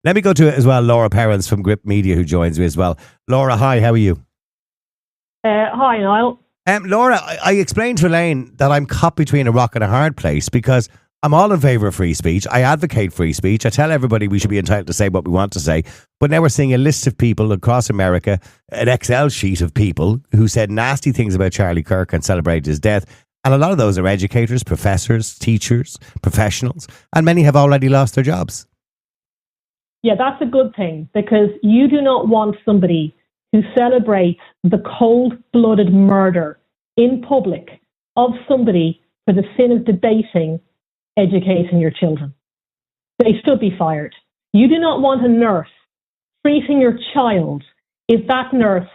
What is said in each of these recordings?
Let me go to as well Laura Perrins from Gript Media, who joins me as well. Laura, hi, how are you? Hi, Niall. Laura, I explained to Elaine that I'm caught between a rock and a hard place because I'm all in favour of free speech. I advocate free speech. I tell everybody we should be entitled to say what we want to say. But now we're seeing a list of people across America, an Excel sheet of people who said nasty things about Charlie Kirk and celebrated his death. And a lot of those are educators, professors, teachers, professionals, and many have already lost their jobs. Yeah, that's a good thing, because you do not want somebody who celebrates the cold-blooded murder in public of somebody for the sin of debating educating your children. They should be fired. You do not want a nurse treating your child if that nurse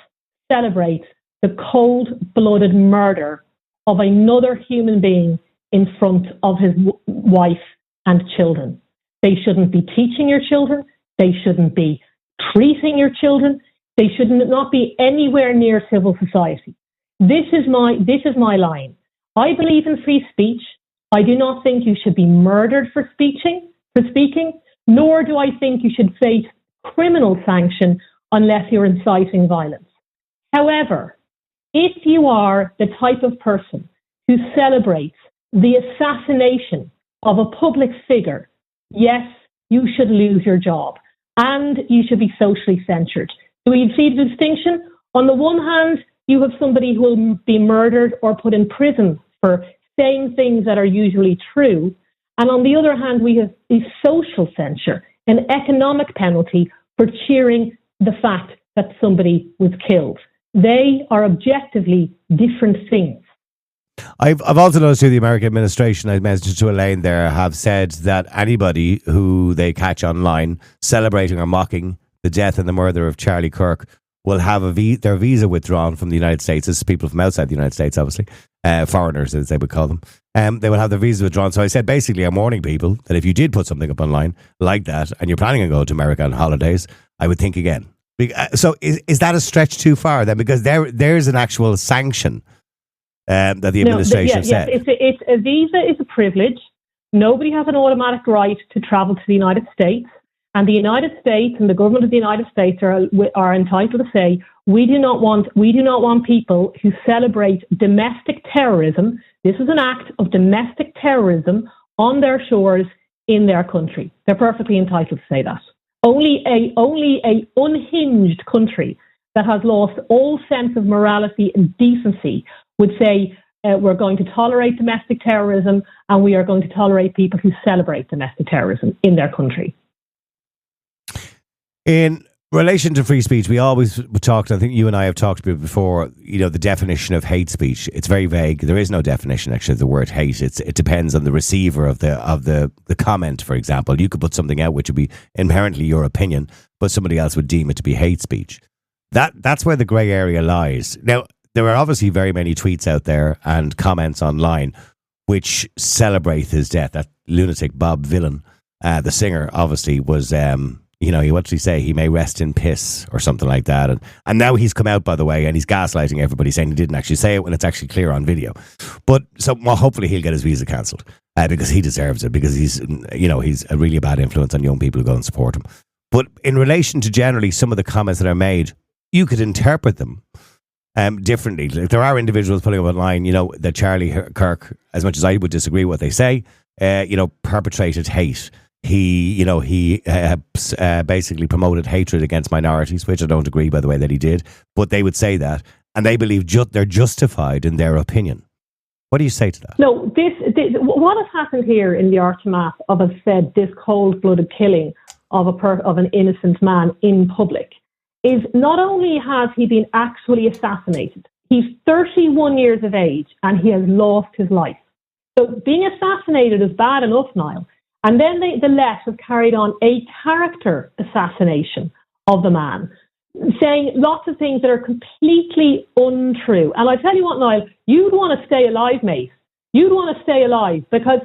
celebrates the cold-blooded murder of another human being in front of his wife and children. They shouldn't be teaching your children. They shouldn't be treating your children. They should not be anywhere near civil society. This is my line. I believe in free speech. I do not think you should be murdered for speaking, nor do I think you should face criminal sanction unless you're inciting violence. However, if you are the type of person who celebrates the assassination of a public figure, yes, you should lose your job and you should be socially censured. Do we see the distinction? On the one hand, you have somebody who will be murdered or put in prison for saying things that are usually true. And on the other hand, we have the social censure, an economic penalty for cheering the fact that somebody was killed. They are objectively different things. I've also noticed through the American administration, I mentioned to Elaine there, have said that anybody who they catch online celebrating or mocking the death and the murder of Charlie Kirk will have their visa withdrawn from the United States. This is people from outside the United States, obviously. Foreigners, as they would call them. They will have their visa withdrawn. So I said, basically, I'm warning people that if you did put something up online like that and you're planning on going to America on holidays, I would think again. So is that a stretch too far then? Because there's an actual sanction that the administration said. It's a visa is a privilege. Nobody has an automatic right to travel to the United States. And the United States and the government of the United States are entitled to say, we do not want people who celebrate domestic terrorism. This is an act of domestic terrorism on their shores in their country. They're perfectly entitled to say that. Only a unhinged country that has lost all sense of morality and decency would say, we're going to tolerate domestic terrorism and we are going to tolerate people who celebrate domestic terrorism in their country. In relation to free speech, we always talked, I think you and I have talked about before, the definition of hate speech. It's very vague. There is no definition, actually, of the word hate. It depends on the receiver of the comment, for example. You could put something out which would be inherently your opinion, but somebody else would deem it to be hate speech. That's where the grey area lies. Now, there are obviously very many tweets out there and comments online which celebrate his death. That lunatic Bob Vylan, the singer, obviously was... what did he say? He may rest in piss or something like that. And now he's come out, by the way, and he's gaslighting everybody, saying he didn't actually say it when it's actually clear on video. But hopefully he'll get his visa cancelled because he deserves it, because he's a really bad influence on young people who go and support him. But in relation to generally some of the comments that are made, you could interpret them differently. Like, there are individuals putting up online, that Charlie Kirk, as much as I would disagree with what they say, perpetrated hate. He basically promoted hatred against minorities, which I don't agree, by the way, that he did. But they would say that, and they believe they're justified in their opinion. What do you say to that? No, what has happened here in the aftermath of, as said, this cold-blooded killing of an innocent man in public is not only has he been actually assassinated, he's 31 years of age and he has lost his life. So being assassinated is bad enough, Niall. And then the left have carried on a character assassination of the man, saying lots of things that are completely untrue. And I tell you what, Niall, you'd want to stay alive, mate. You'd want to stay alive, because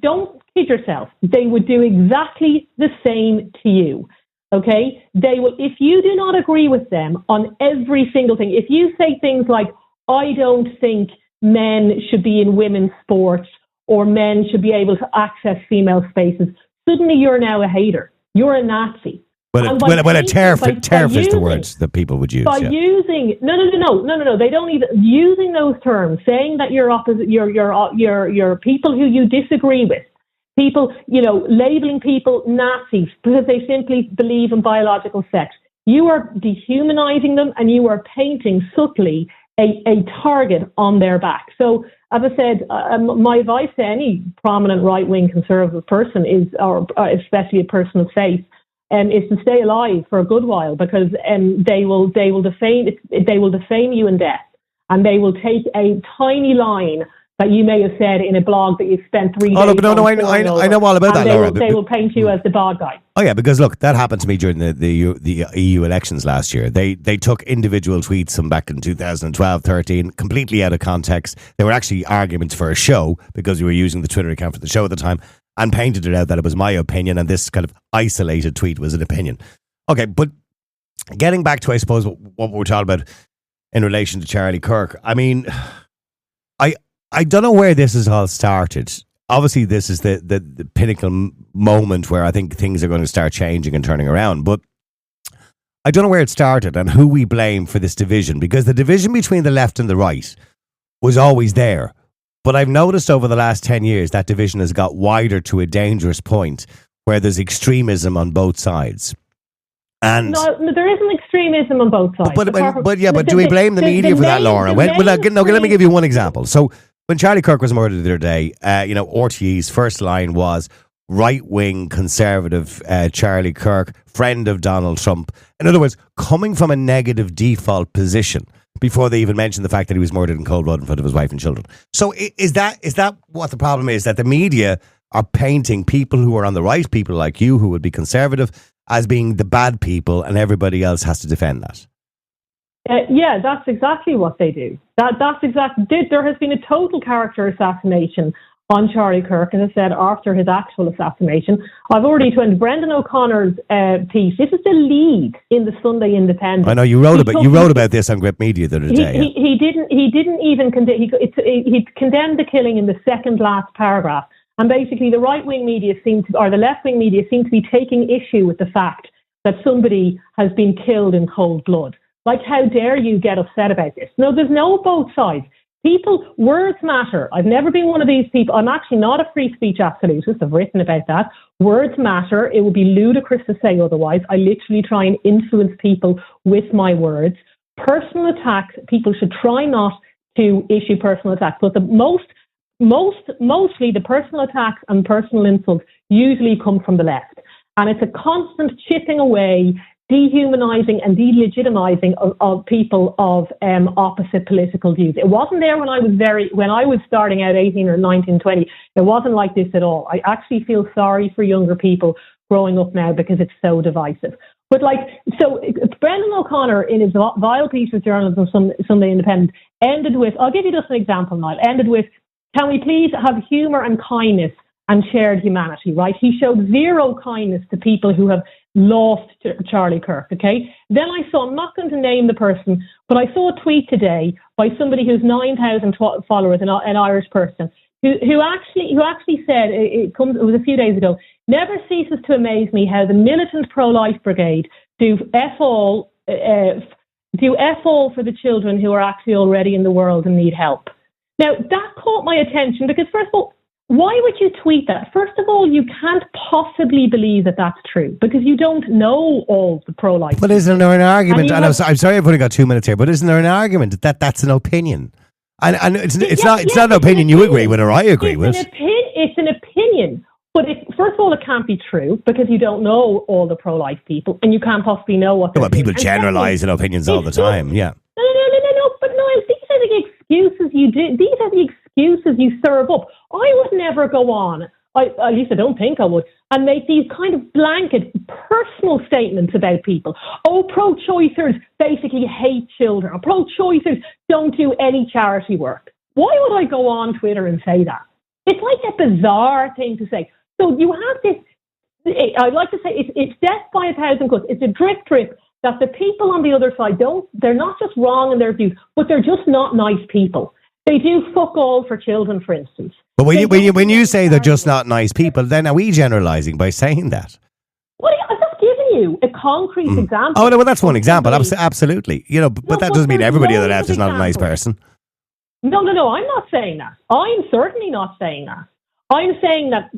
don't kid yourself, they would do exactly the same to you. Okay? They will, if you do not agree with them on every single thing, if you say things like, I don't think men should be in women's sports, or men should be able to access female spaces, suddenly you're now a hater. you're a Nazi. Well, a TERF is the word that people would use. Using no, they don't even using those terms, saying that you're opposite, you're people who you disagree with, people, labeling people Nazis because they simply believe in biological sex. You are dehumanizing them, and you are painting subtly a target on their back. So, as I said, my advice to any prominent right-wing conservative person is, or especially a person of faith, is to stay alive for a good while, because they will defame you in death, and they will take a tiny line that you may have said in a blog that you've spent 3 days. Oh, look, no, I know all about that, Laura. They will paint you as the bad guy. Oh yeah, because look, that happened to me during the EU elections last year. They took individual tweets from back in 2012, 13, completely out of context. They were actually arguments for a show, because we were using the Twitter account for the show at the time, and painted it out that it was my opinion, and this kind of isolated tweet was an opinion. Okay, but getting back to, I suppose, what we're talking about in relation to Charlie Kirk, I mean, I don't know where this has all started. Obviously, this is the pinnacle moment where I think things are going to start changing and turning around. But I don't know where it started and who we blame for this division, because the division between the left and the right was always there. But I've noticed over the last 10 years that division has got wider to a dangerous point where there's extremism on both sides. And no, there isn't extremism on both sides. But do we blame the media for that, Laura? Let me give you one example. So, when Charlie Kirk was murdered the other day, RTE's first line was right-wing conservative Charlie Kirk, friend of Donald Trump. In other words, coming from a negative default position before they even mentioned the fact that he was murdered in cold blood in front of his wife and children. So is that what the problem is? That the media are painting people who are on the right, people like you who would be conservative, as being the bad people, and everybody else has to defend that? Yeah, that's exactly what they do. That's exactly. There has been a total character assassination on Charlie Kirk, as I said, after his actual assassination. I've already told Brendan O'Connor's piece. This is the lead in the Sunday Independent. I know you wrote about this on Gript Media the other day. He didn't even he condemned the killing in the second last paragraph. And basically, the right-wing media or the left-wing media seem to be taking issue with the fact that somebody has been killed in cold blood. Like, how dare you get upset about this? No, there's no both sides. Words matter. I've never been one of these people. I'm actually not a free speech absolutist. I've written about that. Words matter. It would be ludicrous to say otherwise. I literally try and influence people with my words. Personal attacks, people should try not to issue personal attacks. But mostly the personal attacks and personal insults usually come from the left. And it's a constant chipping away, dehumanizing and delegitimizing of people of opposite political views. It wasn't there when I was starting out 18 or 19, 20. It wasn't like this at all. I actually feel sorry for younger people growing up now because it's so divisive. But Brendan O'Connor, in his vile piece of journalism, Sunday Independent, ended with, I'll give you just an example, Niall, ended with, can we please have humour and kindness and shared humanity, right? He showed zero kindness to people who have lost Charlie Kirk, okay? Then I saw, I'm not going to name the person, but I saw a tweet today by somebody who's 9,000 followers, an Irish person, who actually said, it was a few days ago, never ceases to amaze me how the militant pro-life brigade do F all for the children who are actually already in the world and need help. Now, that caught my attention because, first of all, why would you tweet that? First of all, you can't possibly believe that that's true because you don't know all the pro-life. But isn't there an argument? And I'm sorry I've only got 2 minutes here, but isn't there an argument that that's an opinion? And it's not an opinion you agree with or I agree with. It's an opinion, but first of all, it can't be true because you don't know all the pro-life people and you can't possibly know what they're doing. People generalise in opinions all the time, yeah. No, but Niall, these are the excuses you do. These are the excuses you serve up. I would never go on, at least I don't think I would, and make these kind of blanket personal statements about people. Oh, pro-choicers basically hate children. Or pro-choicers don't do any charity work. Why would I go on Twitter and say that? It's like a bizarre thing to say. So you have this, I'd like to say it's death by a thousand cuts. It's a drip that the people on the other side they're not just wrong in their views, but they're just not nice people. They do fuck all for children, for instance. But when you say they're just not nice people, then are we generalising by saying that? Well, you a concrete example. Oh, no, well, that's one example. Absolutely. You know, but that doesn't mean everybody on the left is not a nice person. No, I'm not saying that. I'm certainly not saying that. I'm saying that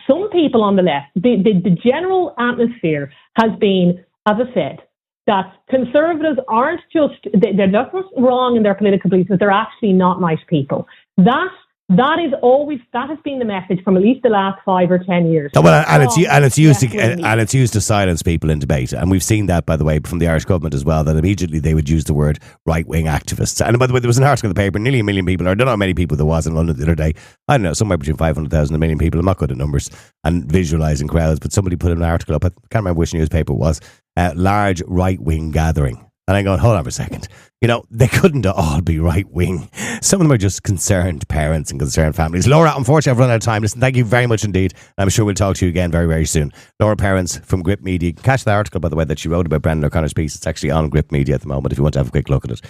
some people on the left, the general atmosphere has been, as I said, that conservatives aren't just, they're just wrong in their political beliefs, but they're actually not nice people. That has been the message from at least the last 5 or 10 years. Oh, well, it's used to silence people in debate, and we've seen that, by the way, from the Irish government as well. That immediately they would use the word right-wing activists. And by the way, there was an article in the paper, nearly 1 million people. I don't know how many people there was in London the other day. I don't know, somewhere between 500,000 and 1 million people. I'm not good at numbers and visualising crowds, but somebody put an article up. I can't remember which newspaper it was. Large right-wing gathering. And I'm going, hold on for a second. You know, they couldn't all be right-wing. Some of them are just concerned parents and concerned families. Laura, unfortunately, I've run out of time. Listen, thank you very much indeed. I'm sure we'll talk to you again very, very soon. Laura Perrins from Gript Media. You can catch the article, by the way, that she wrote about Brendan O'Connor's piece. It's actually on Gript Media at the moment if you want to have a quick look at it.